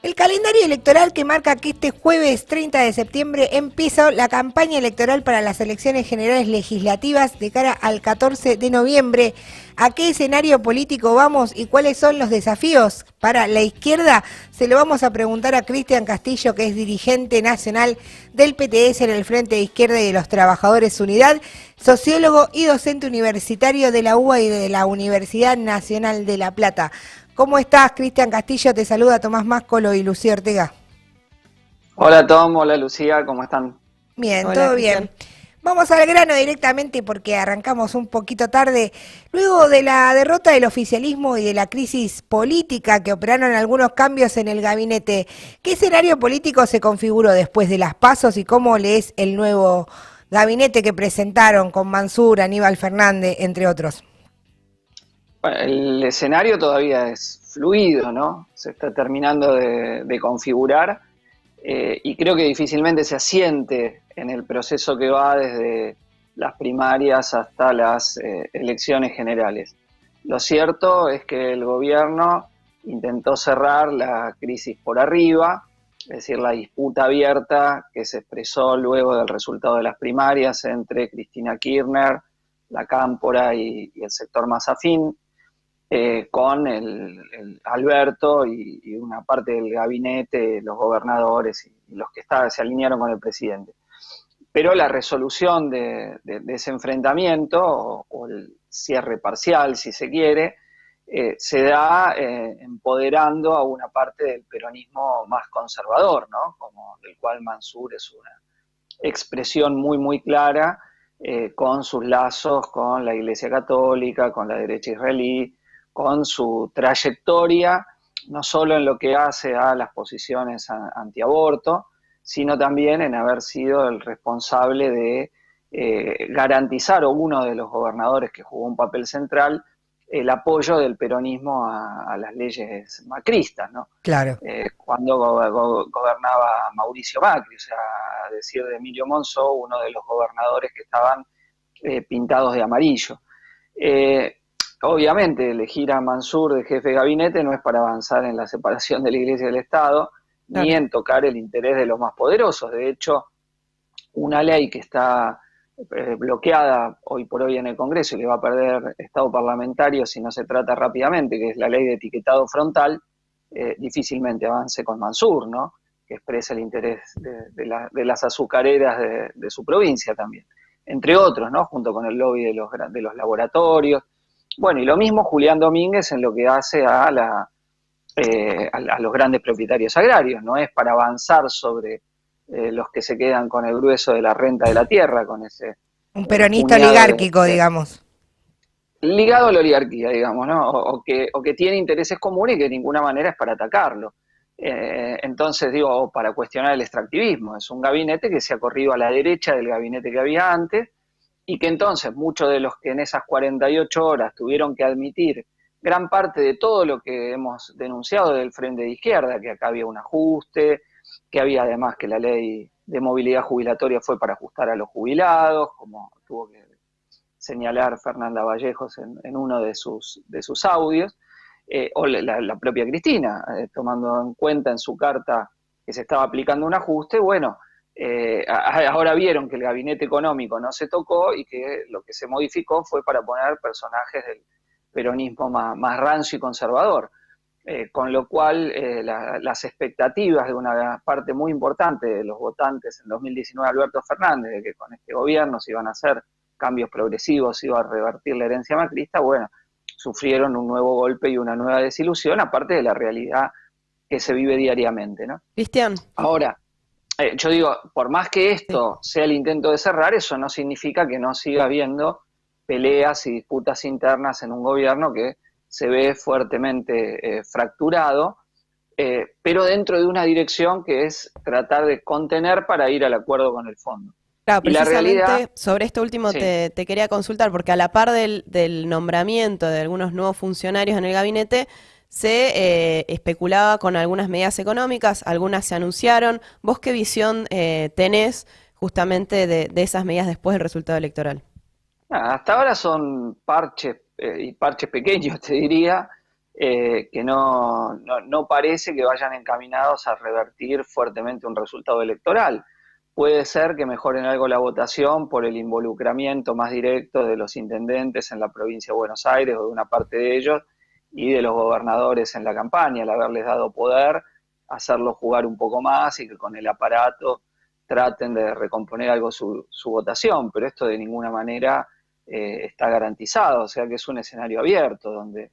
El calendario electoral que marca que este jueves 30 de septiembre empieza la campaña electoral para las elecciones generales legislativas de cara al 14 de noviembre. ¿A qué escenario político vamos y cuáles son los desafíos para la izquierda? Se lo vamos a preguntar a Cristian Castillo, que es dirigente nacional del PTS en el Frente de Izquierda y de los Trabajadores Unidad, sociólogo y docente universitario de la UBA y de la Universidad Nacional de La Plata. ¿Cómo estás, Cristian Castillo? Te saluda Tomás Máscolo y Lucía Ortega. Hola Tom, hola Lucía, ¿cómo están? Bien, Hola, todo bien. Cristian. Vamos al grano directamente porque arrancamos un poquito tarde. Luego de la derrota del oficialismo y de la crisis política que operaron algunos cambios en el gabinete, ¿qué escenario político se configuró después de las pasos y cómo lees el nuevo gabinete que presentaron con Mansur, Aníbal Fernández, entre otros? Bueno, el escenario todavía es fluido, ¿no? Se está terminando de configurar y creo que difícilmente se asiente en el proceso que va desde las primarias hasta las elecciones generales. Lo cierto es que el gobierno intentó cerrar la crisis por arriba, es decir, la disputa abierta que se expresó luego del resultado de las primarias entre Cristina Kirchner, la Cámpora y el sector más afín, con el Alberto y una parte del gabinete, los gobernadores y los que se alinearon con el presidente. Pero la resolución de ese enfrentamiento, o el cierre parcial, si se quiere, se da empoderando a una parte del peronismo más conservador, ¿no? Como del cual Mansur es una expresión muy, muy clara, con sus lazos con la Iglesia Católica, con la derecha israelí, con su trayectoria, no solo en lo que hace a las posiciones antiaborto, sino también en haber sido el responsable de garantizar, o uno de los gobernadores que jugó un papel central, el apoyo del peronismo a las leyes macristas, ¿no? Claro. Cuando gobernaba Mauricio Macri, o sea, a decir de Emilio Monzó, uno de los gobernadores que estaban pintados de amarillo. Obviamente, elegir a Mansur de jefe de gabinete no es para avanzar en la separación de la Iglesia y del Estado, Claro. ni en tocar el interés de los más poderosos. De hecho, una ley que está bloqueada hoy por hoy en el Congreso y que va a perder estado parlamentario si no se trata rápidamente, que es la ley de etiquetado frontal, difícilmente avance con Mansur, ¿no? Que expresa el interés de las azucareras de su provincia también, entre otros, ¿no? Junto con el lobby de los laboratorios. Bueno, y lo mismo Julián Domínguez en lo que hace a los grandes propietarios agrarios, no es para avanzar sobre los que se quedan con el grueso de la renta de la tierra, con ese Un peronista puñado oligárquico, digamos. ligado a la oligarquía, digamos, ¿no? O que tiene intereses comunes y que de ninguna manera es para atacarlo. Entonces, digo, para cuestionar el extractivismo. Es un gabinete que se ha corrido a la derecha del gabinete que había antes y que entonces muchos de los que en esas 48 horas tuvieron que admitir gran parte de todo lo que hemos denunciado del Frente de Izquierda, que acá había un ajuste, que había además que la ley de movilidad jubilatoria fue para ajustar a los jubilados, como tuvo que señalar Fernanda Vallejos en uno de sus audios, o la propia Cristina, tomando en cuenta en su carta que se estaba aplicando un ajuste. Bueno, ahora vieron que el gabinete económico no se tocó y que lo que se modificó fue para poner personajes del peronismo más rancio y conservador. Con lo cual las expectativas de una parte muy importante de los votantes en 2019 Alberto Fernández, de que con este gobierno se iban a hacer cambios progresivos, se iba a revertir la herencia macrista, bueno, sufrieron un nuevo golpe y una nueva desilusión, aparte de la realidad que se vive diariamente, ¿no? Cristian, Ahora, yo digo, por más que sí. esto sea el intento de cerrar, eso no significa que no siga habiendo peleas y disputas internas en un gobierno que se ve fuertemente fracturado, pero dentro de una dirección que es tratar de contener para ir al acuerdo con el fondo. Claro, Y la realidad, precisamente sobre esto último sí, te quería consultar, porque a la par del nombramiento de algunos nuevos funcionarios en el gabinete, se especulaba con algunas medidas económicas, algunas se anunciaron. ¿Vos qué visión tenés justamente de esas medidas después del resultado electoral? hasta ahora son parches y parches pequeños, te diría, que no parece que vayan encaminados a revertir fuertemente un resultado electoral. Puede ser que mejoren algo la votación por el involucramiento más directo de los intendentes en la provincia de Buenos Aires o de una parte de ellos y de los gobernadores en la campaña, al haberles dado poder, hacerlos jugar un poco más y que con el aparato traten de recomponer algo su votación, pero esto de ninguna manera está garantizado, o sea que es un escenario abierto donde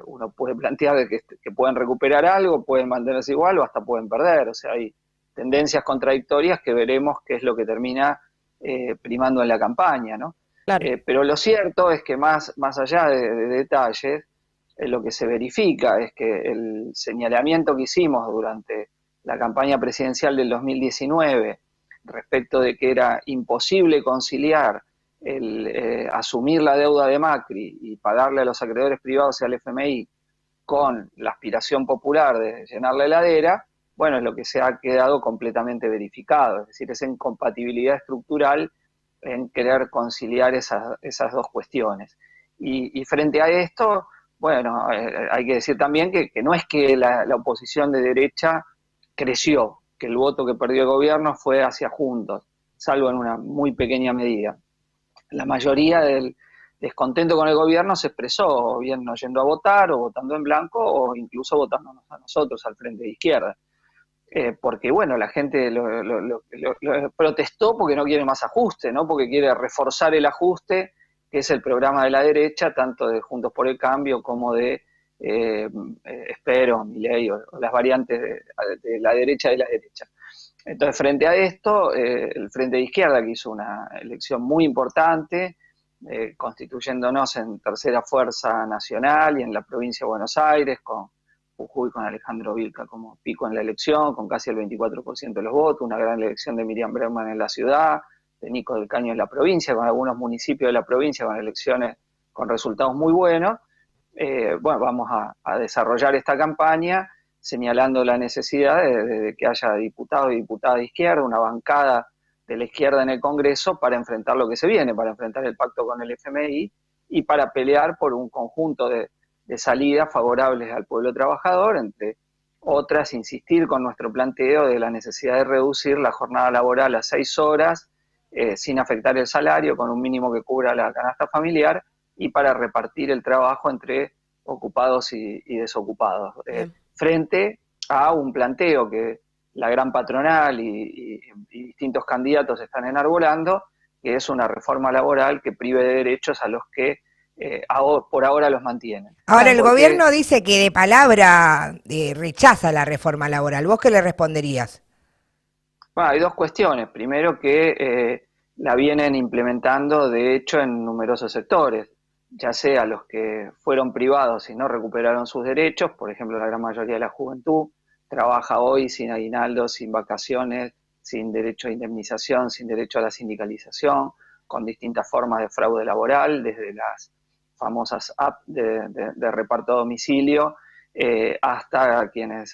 uno puede plantear que pueden recuperar algo, pueden mantenerse igual o hasta pueden perder, o sea, hay tendencias contradictorias que veremos qué es lo que termina primando en la campaña, ¿no? Claro. Pero lo cierto es que más allá de detalles, lo que se verifica es que el señalamiento que hicimos durante la campaña presidencial del 2019 respecto de que era imposible conciliar el asumir la deuda de Macri y pagarle a los acreedores privados y al FMI con la aspiración popular de llenar la heladera, bueno, es lo que se ha quedado completamente verificado, es decir, esa incompatibilidad estructural en querer conciliar esas dos cuestiones. Y frente a esto, bueno, hay que decir también que no es que la oposición de derecha creció, que el voto que perdió el gobierno fue hacia Juntos, salvo en una muy pequeña medida. La mayoría del descontento con el gobierno se expresó, o bien no yendo a votar, o votando en blanco, o incluso votándonos a nosotros, al Frente de Izquierda. Porque, bueno, la gente lo protestó porque no quiere más ajuste, ¿no? Porque quiere reforzar el ajuste, que es el programa de la derecha, tanto de Juntos por el Cambio como de Espero, Milei, o las variantes de la derecha de la derecha. Entonces, frente a esto, el Frente de Izquierda, que hizo una elección muy importante, constituyéndonos en tercera fuerza nacional y en la provincia de Buenos Aires, con Jujuy, con Alejandro Vilca como pico en la elección, con casi el 24% de los votos, una gran elección de Miriam Bregman en la ciudad, de Nico del Caño en la provincia, con algunos municipios de la provincia con elecciones con resultados muy buenos. Bueno, vamos a desarrollar esta campaña señalando la necesidad de que haya diputados y diputadas de izquierda, una bancada de la izquierda en el Congreso para enfrentar lo que se viene, para enfrentar el pacto con el FMI y para pelear por un conjunto de salidas favorables al pueblo trabajador, entre otras, insistir con nuestro planteo de la necesidad de reducir la jornada laboral a 6 horas, sin afectar el salario, con un mínimo que cubra la canasta familiar, y para repartir el trabajo entre ocupados y desocupados, frente a un planteo que la gran patronal y distintos candidatos están enarbolando, que es una reforma laboral que prive de derechos a los que por ahora los mantienen. Ahora, el gobierno dice que de palabra rechaza la reforma laboral. ¿Vos qué le responderías? Bueno, hay dos cuestiones. Primero, que la vienen implementando, de hecho, en numerosos sectores, ya sea los que fueron privados y no recuperaron sus derechos, por ejemplo, la gran mayoría de la juventud trabaja hoy sin aguinaldo, sin vacaciones, sin derecho a indemnización, sin derecho a la sindicalización, con distintas formas de fraude laboral, desde las famosas apps de reparto a domicilio, hasta quienes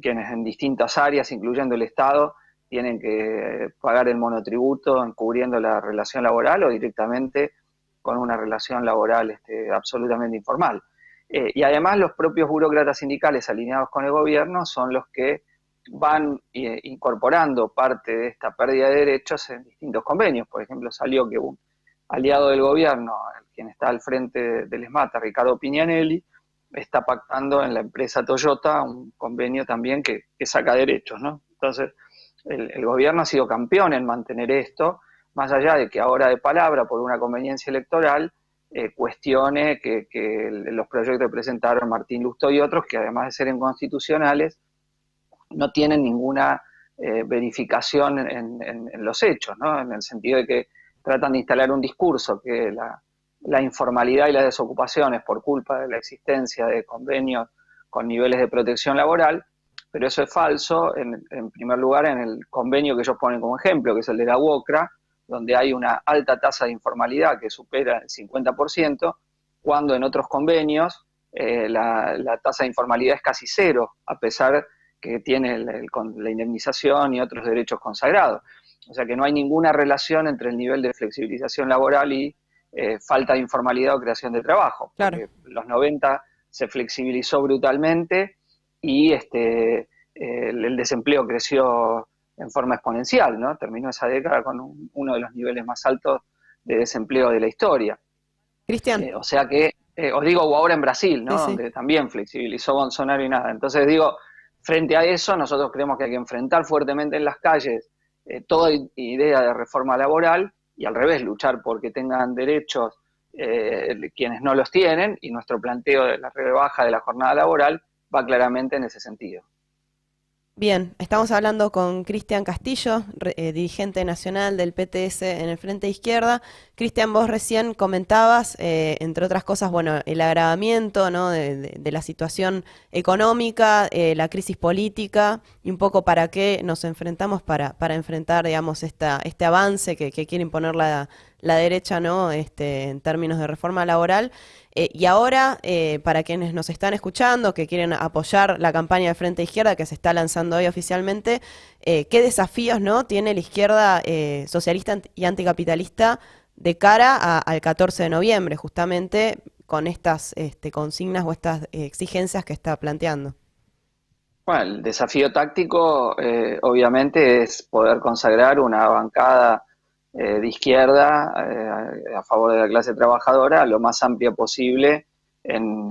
quienes en distintas áreas, incluyendo el Estado, tienen que pagar el monotributo encubriendo la relación laboral o directamente con una relación laboral absolutamente informal. Y además los propios burócratas sindicales alineados con el gobierno son los que van incorporando parte de esta pérdida de derechos en distintos convenios. Por ejemplo, salió que un aliado del gobierno, quien está al frente del ESMATA, Ricardo Pignanelli, está pactando en la empresa Toyota un convenio también que saca derechos, ¿no? Entonces, el gobierno ha sido campeón en mantener esto, más allá de que ahora de palabra, por una conveniencia electoral, cuestione que los proyectos que presentaron Martín Lustó y otros, que además de ser inconstitucionales, no tienen ninguna verificación en los hechos, ¿no? En el sentido de que tratan de instalar un discurso que la informalidad y la desocupación es por culpa de la existencia de convenios con niveles de protección laboral, pero eso es falso, en primer lugar, en el convenio que ellos ponen como ejemplo, que es el de la UOCRA, donde hay una alta tasa de informalidad que supera el 50%, cuando en otros convenios la tasa de informalidad es casi cero, a pesar que tiene la indemnización y otros derechos consagrados. O sea que no hay ninguna relación entre el nivel de flexibilización laboral y falta de informalidad o creación de trabajo. Claro. Porque los 90 se flexibilizó brutalmente y el desempleo creció en forma exponencial, ¿no? Terminó esa década con uno de los niveles más altos de desempleo de la historia. Cristian. O sea que, os digo, o ahora en Brasil, ¿no? Sí, sí. Donde también flexibilizó Bolsonaro y nada. Entonces digo, frente a eso, nosotros creemos que hay que enfrentar fuertemente en las calles toda idea de reforma laboral y al revés, luchar porque tengan derechos quienes no los tienen, y nuestro planteo de la rebaja de la jornada laboral va claramente en ese sentido. Bien, estamos hablando con Cristian Castillo, dirigente nacional del PTS en el Frente de Izquierda. Cristian, vos recién comentabas, entre otras cosas, bueno, el agravamiento, ¿no?, de la situación económica, la crisis política, y un poco para qué nos enfrentamos para enfrentar, digamos, este avance que quiere imponer la derecha, ¿no?, en términos de reforma laboral. Y ahora, para quienes nos están escuchando, que quieren apoyar la campaña del Frente de Izquierda que se está lanzando hoy oficialmente, ¿qué desafíos, ¿no?, tiene la izquierda socialista y anticapitalista de cara al 14 de noviembre, justamente con estas consignas o estas exigencias que está planteando? Bueno, el desafío táctico obviamente es poder consagrar una bancada de izquierda a favor de la clase trabajadora lo más amplia posible en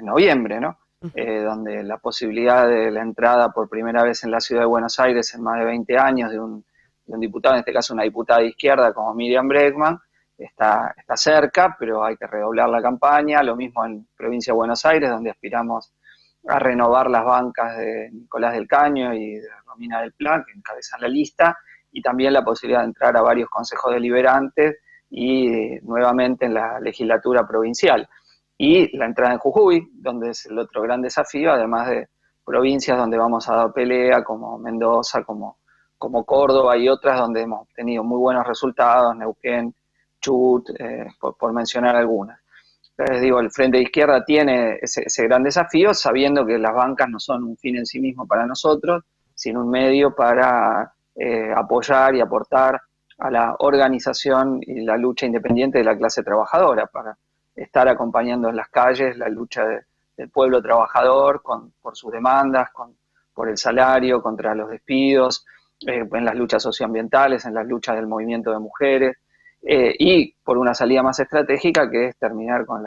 noviembre, ¿no? Donde la posibilidad de la entrada por primera vez en la ciudad de Buenos Aires en más de 20 años de un diputado, en este caso una diputada de izquierda como Miriam Bregman, está cerca, pero hay que redoblar la campaña. Lo mismo en provincia de Buenos Aires, donde aspiramos a renovar las bancas de Nicolás del Caño y de Romina del Pla, que encabezan la lista, y también la posibilidad de entrar a varios consejos deliberantes y nuevamente en la legislatura provincial. Y la entrada en Jujuy, donde es el otro gran desafío, además de provincias donde vamos a dar pelea, como Mendoza, como Córdoba y otras donde hemos tenido muy buenos resultados, Neuquén, Chubut, por mencionar algunas. Entonces digo, el Frente de Izquierda tiene ese gran desafío, sabiendo que las bancas no son un fin en sí mismo para nosotros, sino un medio para apoyar y aportar a la organización y la lucha independiente de la clase trabajadora, para estar acompañando en las calles la lucha del pueblo trabajador por sus demandas, por el salario, contra los despidos, en las luchas socioambientales, en las luchas del movimiento de mujeres, y por una salida más estratégica, que es terminar con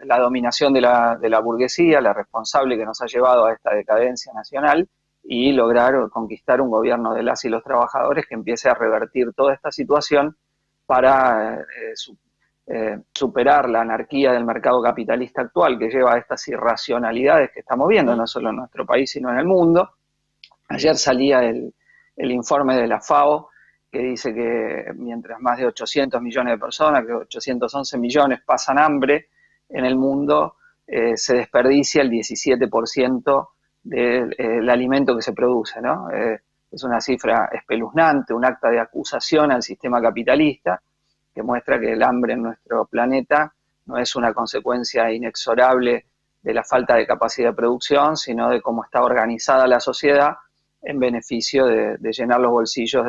la dominación de la burguesía, la responsable que nos ha llevado a esta decadencia nacional, y lograr conquistar un gobierno de las y los trabajadores que empiece a revertir toda esta situación para superar la anarquía del mercado capitalista actual, que lleva a estas irracionalidades que estamos viendo, no solo en nuestro país, sino en el mundo. Ayer salía el informe de la FAO, que dice que mientras más de 800 millones de personas, que 811 millones pasan hambre en el mundo, se desperdicia el 17% del alimento que se produce, ¿no? Es una cifra espeluznante, un acta de acusación al sistema capitalista, que muestra que el hambre en nuestro planeta no es una consecuencia inexorable de la falta de capacidad de producción, sino de cómo está organizada la sociedad en beneficio de llenar los bolsillos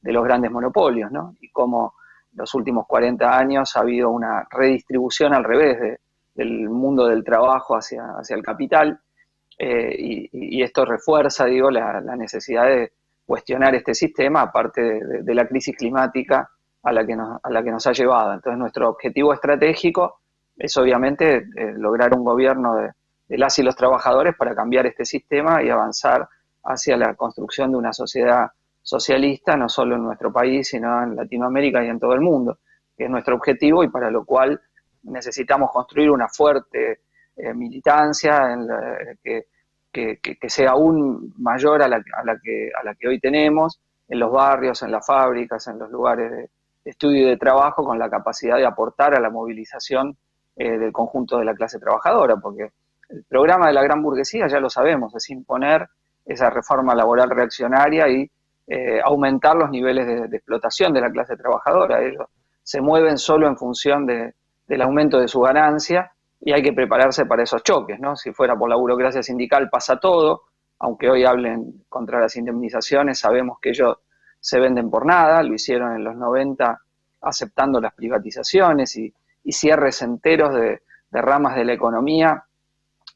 de los grandes monopolios, ¿no? Y cómo en los últimos 40 años ha habido una redistribución al revés del mundo del trabajo hacia el capital, y esto refuerza, digo, la necesidad de cuestionar este sistema, aparte de la crisis climática a la que nos ha llevado. Entonces nuestro objetivo estratégico es obviamente lograr un gobierno de las y los trabajadores para cambiar este sistema y avanzar hacia la construcción de una sociedad socialista, no solo en nuestro país, sino en Latinoamérica y en todo el mundo, que es nuestro objetivo, y para lo cual necesitamos construir una fuerte militancia que sea aún mayor a la que hoy tenemos, en los barrios, en las fábricas, en los lugares de estudio y de trabajo, con la capacidad de aportar a la movilización del conjunto de la clase trabajadora, porque el programa de la gran burguesía, ya lo sabemos, es imponer esa reforma laboral reaccionaria y aumentar los niveles de explotación de la clase trabajadora. Ellos se mueven solo en función del aumento de su ganancia, y hay que prepararse para esos choques, ¿no? Si fuera por la burocracia sindical pasa todo, aunque hoy hablen contra las indemnizaciones, sabemos que ellos se venden por nada, lo hicieron en los 90 aceptando las privatizaciones y cierres enteros de ramas de la economía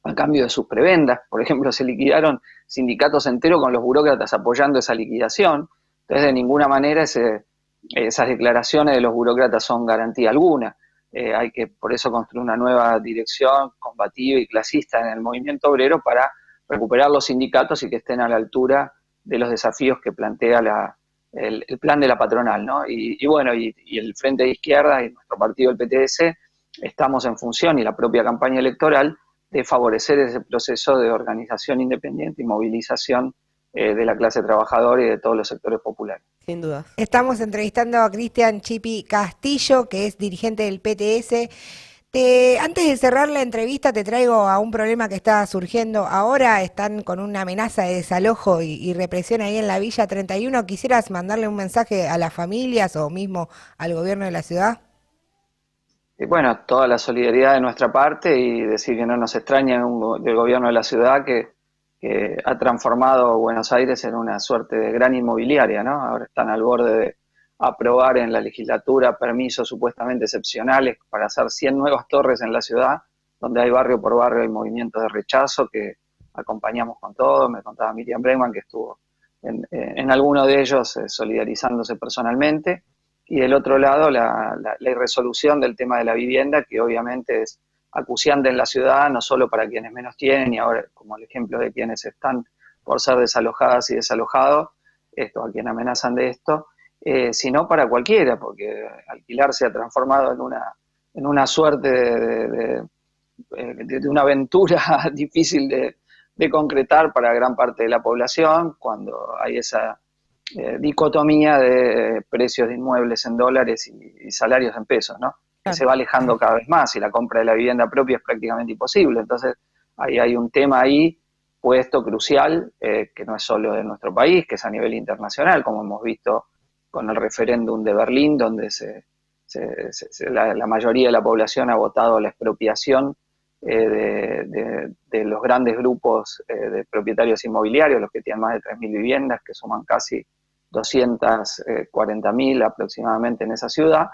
a cambio de sus prebendas. Por ejemplo, se liquidaron sindicatos enteros con los burócratas apoyando esa liquidación. Entonces, de ninguna manera esas declaraciones de los burócratas son garantía alguna. Hay que, por eso, construir una nueva dirección combativa y clasista en el movimiento obrero para recuperar los sindicatos y que estén a la altura de los desafíos que plantea el plan de la patronal, ¿no? Y bueno, y el Frente de Izquierda y nuestro partido, el PTS, estamos en función, y la propia campaña electoral, de favorecer ese proceso de organización independiente y movilización de la clase trabajadora y de todos los sectores populares. Sin duda. Estamos entrevistando a Cristian Chipi Castillo, que es dirigente del PTS. Antes de cerrar la entrevista, te traigo a un problema que está surgiendo ahora. Están con una amenaza de desalojo y represión ahí en la Villa 31. ¿Quisieras mandarle un mensaje a las familias o mismo al gobierno de la ciudad? Y bueno, toda la solidaridad de nuestra parte, y decir que no nos extraña del gobierno de la ciudad que ha transformado Buenos Aires en una suerte de gran inmobiliaria, ¿no? Ahora están al borde de aprobar en la legislatura permisos supuestamente excepcionales para hacer 100 nuevas torres en la ciudad, donde hay barrio por barrio hay movimientos de rechazo que acompañamos con todo. Me contaba Miriam Bregman que estuvo en alguno de ellos solidarizándose personalmente. Y del otro lado, la irresolución del tema de la vivienda, que obviamente es acuciante en la ciudad, no solo para quienes menos tienen, y ahora como el ejemplo de quienes están por ser desalojadas y desalojados, a quienes amenazan de esto, sino para cualquiera, porque alquilar se ha transformado en una suerte de una aventura difícil de concretar para gran parte de la población, cuando hay esa dicotomía de precios de inmuebles en dólares y salarios en pesos, ¿no? Que se va alejando cada vez más, y la compra de la vivienda propia es prácticamente imposible. Entonces, ahí hay un tema ahí puesto crucial, que no es solo de nuestro país, que es a nivel internacional, como hemos visto con el referéndum de Berlín, donde la mayoría de la población ha votado la expropiación de los grandes grupos de propietarios inmobiliarios, los que tienen más de 3.000 viviendas, que suman casi 240.000 aproximadamente en esa ciudad,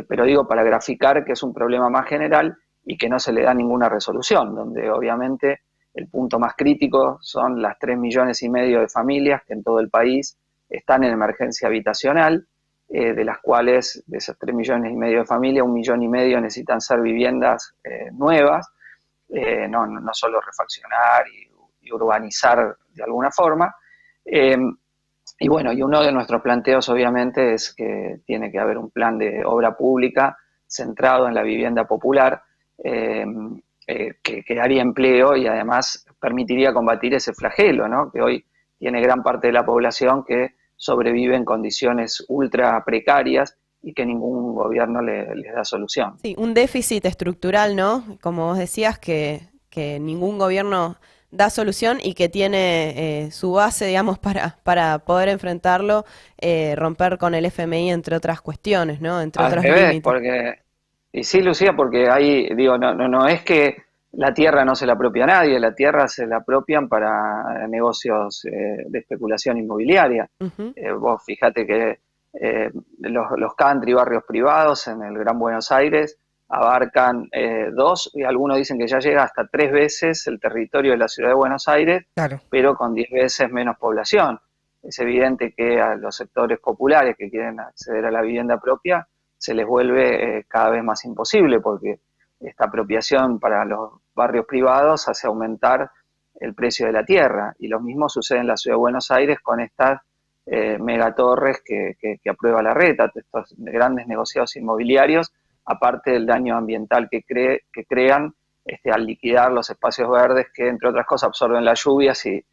pero digo para graficar que es un problema más general y que no se le da ninguna resolución, donde obviamente el punto más crítico son las 3,5 millones de familias que en todo el país están en emergencia habitacional, de las cuales, de esas 3,5 millones de familias, 1,5 millones necesitan ser viviendas nuevas, no solo refaccionar y urbanizar de alguna forma. Y bueno, y uno de nuestros planteos obviamente es que tiene que haber un plan de obra pública centrado en la vivienda popular, que haría empleo y además permitiría combatir ese flagelo, ¿no? Que hoy tiene gran parte de la población que sobrevive en condiciones ultra precarias y que ningún gobierno les da solución. Sí, un déficit estructural, ¿no? Como vos decías, que ningún gobierno da solución y que tiene su base, digamos, para poder enfrentarlo, romper con el FMI, entre otras cuestiones, ¿no? Entre otros límites. Y sí, Lucía, porque ahí, digo, no es que la tierra no se la apropia a nadie, la tierra se la apropian para negocios de especulación inmobiliaria. Uh-huh. Vos fíjate que los country, barrios privados en el Gran Buenos Aires, abarcan 2, y algunos dicen que ya llega hasta 3 veces el territorio de la ciudad de Buenos Aires, claro, pero con 10 veces menos población. Es evidente que a los sectores populares que quieren acceder a la vivienda propia se les vuelve cada vez más imposible, porque esta apropiación para los barrios privados hace aumentar el precio de la tierra, y lo mismo sucede en la ciudad de Buenos Aires con estas megatorres que aprueba la reta, estos grandes negociados inmobiliarios, aparte del daño ambiental que crean al liquidar los espacios verdes que, entre otras cosas, absorben las lluvias y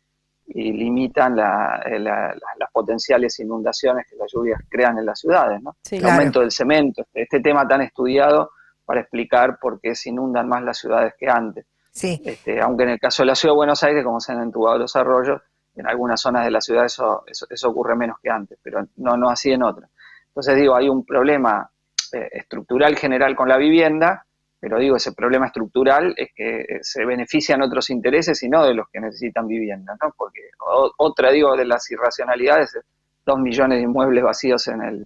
limitan las potenciales inundaciones que las lluvias crean en las ciudades, ¿no? Sí, el aumento del cemento, este tema tan estudiado para explicar por qué se inundan más las ciudades que antes. Sí. Aunque en el caso de la ciudad de Buenos Aires, como se han entubado los arroyos, en algunas zonas de la ciudad eso ocurre menos que antes, pero no así en otras. Entonces digo, hay un problema estructural general con la vivienda, pero digo, ese problema estructural es que se benefician otros intereses y no de los que necesitan vivienda, ¿no? Porque otra, digo, de las irracionalidades es 2 millones de inmuebles vacíos en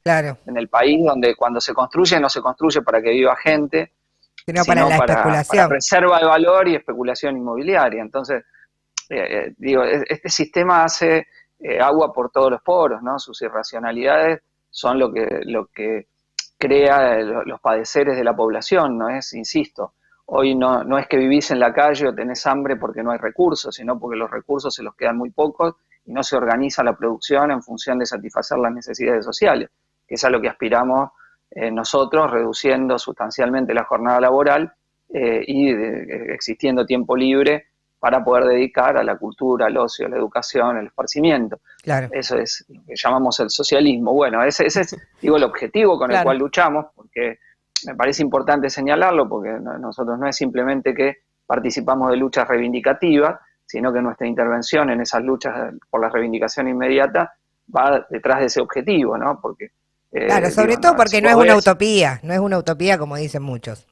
el país, donde cuando se construye no se construye para que viva gente, sino para la especulación. Para reserva de valor y especulación inmobiliaria. Entonces, digo, este sistema hace agua por todos los poros, ¿no? Sus irracionalidades son lo que crea los padeceres de la población, ¿no es? Insisto, hoy no es que vivís en la calle o tenés hambre porque no hay recursos, sino porque los recursos se los quedan muy pocos y no se organiza la producción en función de satisfacer las necesidades sociales, que es a lo que aspiramos nosotros, reduciendo sustancialmente la jornada laboral existiendo tiempo libre para poder dedicar a la cultura, al ocio, a la educación, al esparcimiento. Claro. Eso es lo que llamamos el socialismo. Bueno, ese es, digo, el objetivo con el cual luchamos, porque me parece importante señalarlo, porque nosotros no es simplemente que participamos de luchas reivindicativas, sino que nuestra intervención en esas luchas por la reivindicación inmediata va detrás de ese objetivo, ¿no? Porque claro, sobre todo porque no es una utopía como dicen muchos.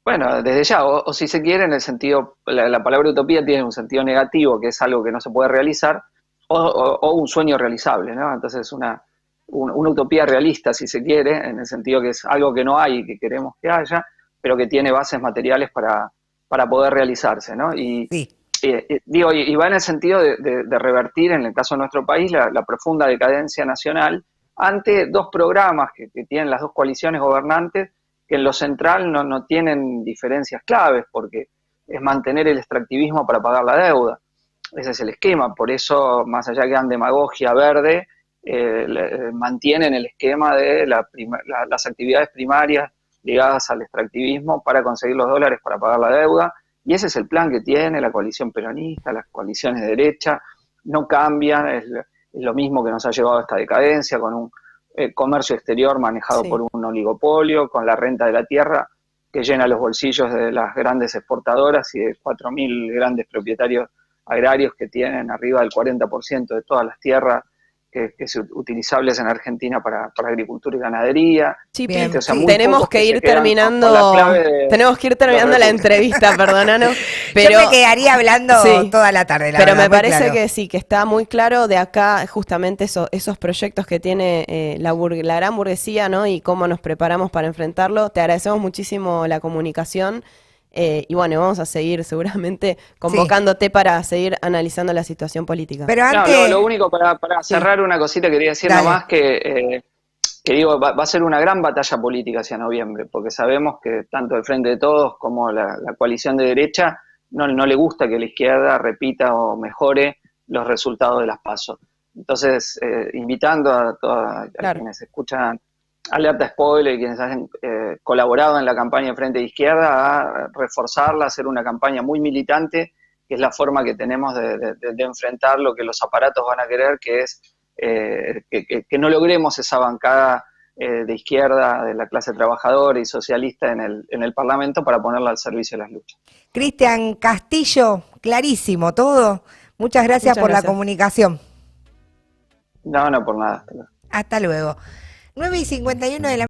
Bueno, desde ya, o si se quiere, en el sentido, la palabra utopía tiene un sentido negativo, que es algo que no se puede realizar, o un sueño realizable, ¿no? Entonces una utopía realista, si se quiere, en el sentido que es algo que no hay y que queremos que haya, pero que tiene bases materiales para poder realizarse, ¿no? Y va en el sentido de revertir, en el caso de nuestro país, la profunda decadencia nacional ante dos programas que tienen las dos coaliciones gobernantes, que en lo central no tienen diferencias claves, porque es mantener el extractivismo para pagar la deuda. Ese es el esquema, por eso, más allá que dan demagogia verde, mantienen el esquema de las actividades primarias ligadas al extractivismo para conseguir los dólares para pagar la deuda, y ese es el plan que tiene la coalición peronista, las coaliciones de derecha, no cambian, es lo mismo que nos ha llevado a esta decadencia, con un comercio exterior manejado por un oligopolio, con la renta de la tierra que llena los bolsillos de las grandes exportadoras y de 4.000 grandes propietarios agrarios que tienen arriba del 40% de todas las tierras que son utilizables en Argentina para agricultura y ganadería. Sí, o sea, tenemos que ir terminando la entrevista, perdónanos. Pero yo me quedaría hablando toda la tarde, pero me parece que sí, que está muy claro de acá justamente esos proyectos que tiene la gran burguesía, ¿no? Y cómo nos preparamos para enfrentarlo. Te agradecemos muchísimo la comunicación. Y bueno, vamos a seguir seguramente convocándote para seguir analizando la situación política. Pero antes... lo único para cerrar una cosita quería decir nomás que digo, va a ser una gran batalla política hacia noviembre, porque sabemos que tanto el Frente de Todos como la coalición de derecha no le gusta que la izquierda repita o mejore los resultados de las PASO. Entonces, invitando a quienes escuchan Alerta Spoiler y quienes han colaborado en la campaña de Frente de Izquierda a reforzarla, hacer una campaña muy militante, que es la forma que tenemos de enfrentar lo que los aparatos van a querer, que es que no logremos esa bancada de izquierda, de la clase trabajadora y socialista en el Parlamento para ponerla al servicio de las luchas. Cristian Castillo, clarísimo todo. Muchas gracias por la comunicación. No, por nada. Hasta luego. 9:51 de la